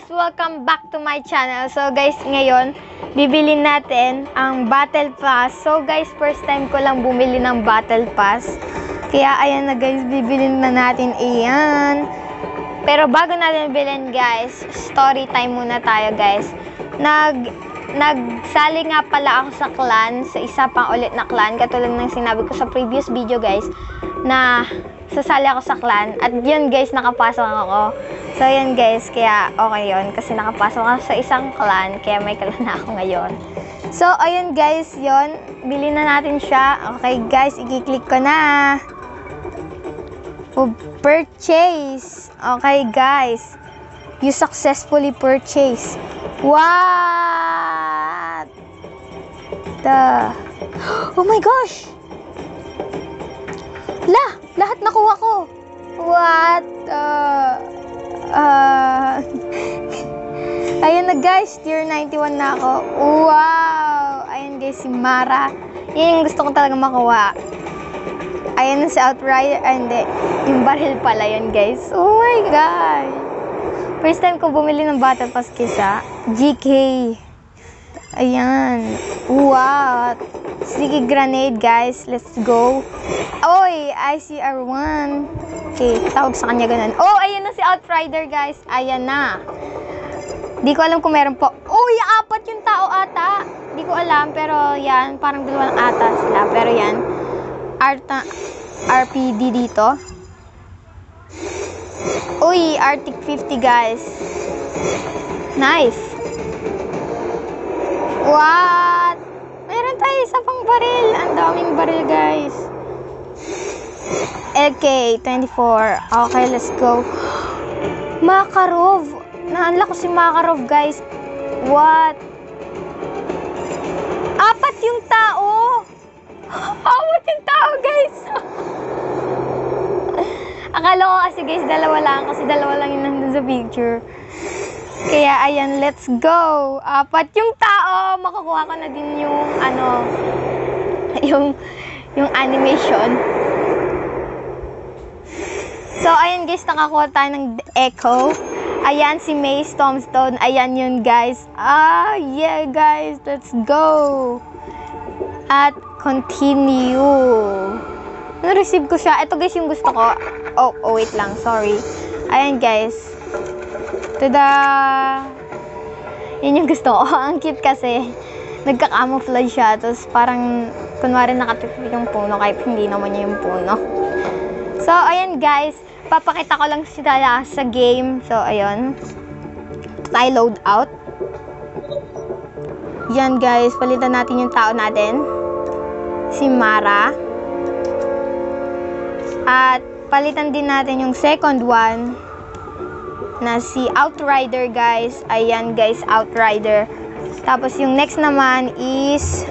guys! Welcome back to my channel. So guys, ngayon, bibili natin ang Battle Pass. So guys, first time ko lang bumili ng Battle Pass. Kaya ayan na guys, bibili na natin iyan. Pero bago natin bilhin guys, story time muna tayo guys. Nagsali nga pala ako sa clan, sa isa pang ulit na clan. Katulad ng sinabi ko sa previous video guys, na sasali ako sa clan. At yun guys, nakapasok ako. So yun guys, kaya okay yun. Kasi nakapasok ako sa isang clan, kaya may clan na ako ngayon. So ayun guys, yun. Bili na natin siya. Okay guys, i-click ko na. Purchase. Okay guys. You successfully purchase. What? Oh my gosh! Lahat nakuha ko. What? Ayun na guys, tier 91 na ako. Wow! Ayun guys, si Mara. Yan yung gusto ko talaga makuha. Ayun na si Outrider. Ay, hindi. Yung baril pala yun guys. Oh my god! First time ko bumili ng Battle Pass kisa GK. Ayan. What? Sticky grenade guys. Let's go. Oy, ICR1. Okay, tawag sa kanya ganun. Oh, ayan na si Outrider guys. Ayan na. Di ko alam kung meron po. Uy, apat yung tao ata. Di ko alam, pero yan. Parang dalawang ata sila. Pero yan. RPD dito. Uy, Arctic 50 guys. Nice. What? Meron tayo isa pang baril. Ang daming baril guys. AK-24. Okay, let's go. Makarov. Naanla ko si Makarov guys. What? Apat yung tao. Apat yung tao guys. Akala ko kasi guys, dalawa lang yung nandun sa picture. Kaya ayan, let's go. Apat yung tao. Makakuha ko na din yung yung animation. So ayan guys, nakakuha tayo ng Echo. Ayan si Mace Tombstone. Ayan yun guys. Yeah guys, let's go. At continue. Na-receive ko siya. Ito guys yung gusto ko. Oh wait lang, sorry. Ayan guys. Yun yung gusto ko. Ang cute kasi. Nagka-camouflage siya. Tapos parang, kunwari nakatipid yung puno kahit hindi naman niya yung puno. So, ayan guys. Papakita ko lang sila sa game. So, ayun. Tayo load out. Yan guys. Palitan natin yung tao natin. Si Mara. At palitan din natin yung second one. Na si Outrider guys. Ayan guys, Outrider. Tapos yung next naman is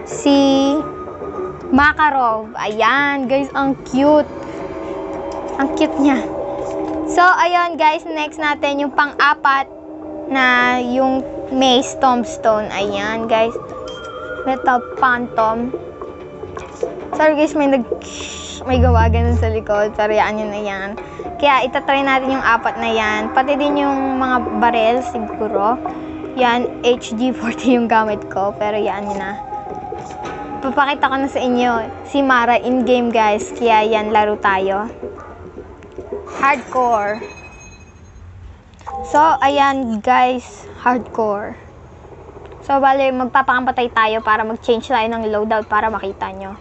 si Makarov. Ayan guys, ang cute. Ang cute niya. So ayan guys, next natin yung pang-apat na yung Mace Tombstone. Ayan guys. Metal Phantom. Sorry guys, may gawa ganun sa likod. Pariyaan nyo na yan. Kaya itatry natin yung apat na yan. Pati din yung mga barrel siguro. Yan, HG40 yung gamit ko. Pero yan yun na. Papakita ko na sa inyo si Mara in-game guys. Kaya yan, laro tayo. Hardcore. So, ayan guys. Hardcore. So, bali, magpapakampatay tayo para mag-change tayo ng loadout para makita nyo.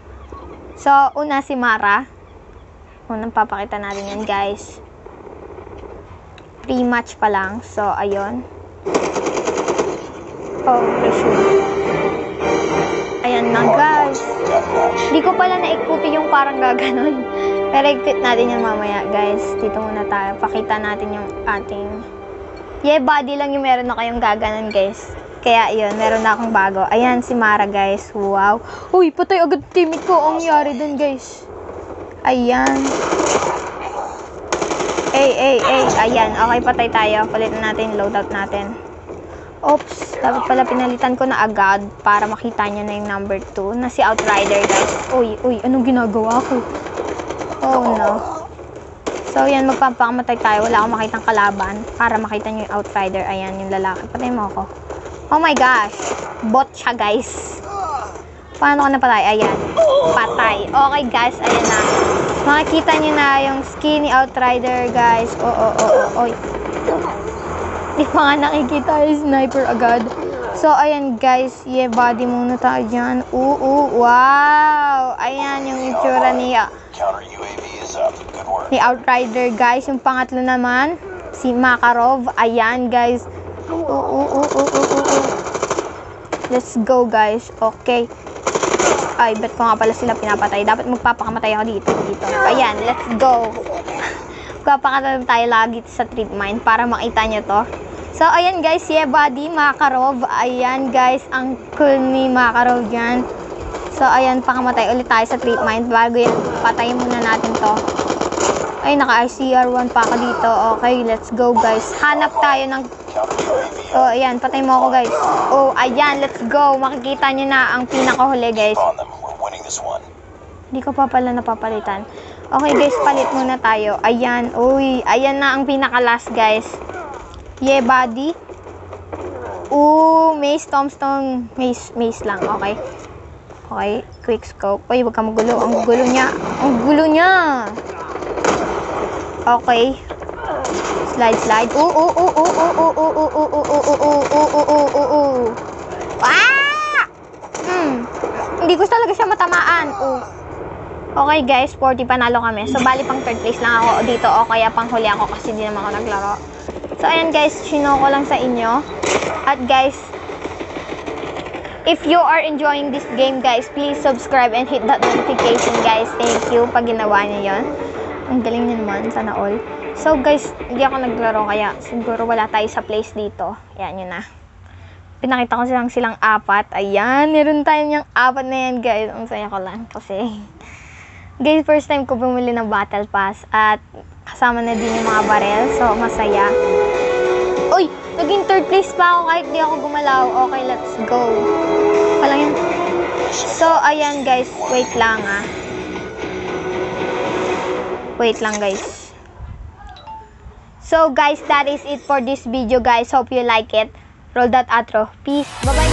So, una si Mara. Unang papakita natin yan, guys. Pre-match pa lang. So, ayun. Oh, resume. Ayan na, guys. Hindi ko pala na-equip yung parang gaganon. Pero equip natin yan mamaya, guys. Dito muna tayo. Pakita natin yung ating... Yeah, body lang yung meron na kayong gaganon, guys. Kaya yun, meron na akong bago. Ayan, si Mara, guys. Wow. Uy, patay agad teammate ko. Ang nangyari dun, guys. Ayan. Ayan. Okay, patay tayo. Palitan natin yung loadout natin. Oops. Dapat pala pinalitan ko na agad para makita nyo na yung number 2 na si Outrider, guys. Uy. Anong ginagawa ko? Oh, no. So, yan, magpapakamatay tayo. Wala akong makitang kalaban para makita nyo yung Outrider. Ayan, yung lalaki. Patay mo ako. Oh my gosh. Bot siya, guys. Paano ka napatay? Ayan. Patay. Okay, guys. Ayan na. Makikita nyo na yung skin ni Outrider, guys. Oy. Di pa nga nakikita yung sniper agad. So, ayan, guys. Yeah, body muna tayo dyan. Wow. Ayan, yung itsura ni Outrider, guys. Yung pangatlo naman, si Makarov. Ayan, guys. Let's go, guys. Okay. Ay, bet ko nga pala sila pinapatay. Dapat magpapakamatay ako dito. Ayan, let's go. Magpapakamatay tayo lagi sa trip mine para makita nyo to. So, ayan, guys. Yeah, buddy, Makarov. Ayan, guys. Ang cool ni Makarov dyan. So, ayan, pakamatay ulit tayo sa trip mine. Bago yan, patayin muna natin to. Ay, naka-ICR1 pa ako dito. Okay, let's go, guys. Hanap tayo ng... Oh, ayan, patay mo ako, guys. Oh, ayan, let's go. Makikita nyo na ang pinakahuli, guys. Hindi ko pa pala napapalitan. Okay, guys, palit muna tayo. Ayan, uy, ayan na ang pinaka-last, guys. Yeah, buddy. Mace, tombstone, mace lang, okay. Okay, quick scope. Uy, wag ka magulo. Ang gulo niya. Ang gulo niya. Okay. Slide. Ah! Hindi ko talaga siya matamaan. Okay, guys, 40 panalo kami. So, bali pang third place lang ako dito. O kaya pang huli ako kasi di naman ako naglaro. So, ayan, guys, shino ko lang sa inyo. At, guys, if you are enjoying this game, guys, please subscribe and hit that notification, guys. Thank you pag ginawa niyo yun. Ang galing niyo naman, sana all. So, guys, hindi ako naglaro kaya siguro wala tayo sa place dito. Ayan, yun na. Pinakita ko silang apat. Ayan, meron tayo niyang apat na yan, guys. Ang saya ko lang kasi... Guys, first time ko bumili ng Battle Pass at kasama na din yung mga barrel. So, masaya. Uy! Naging third place pa ako kahit di ako gumalaw. Okay, let's go. Walang yan. So, ayan, guys. Wait lang, Wait lang, guys. So, guys, that is it for this video, guys. Hope you like it. Roll that outro. Peace. Bye-bye.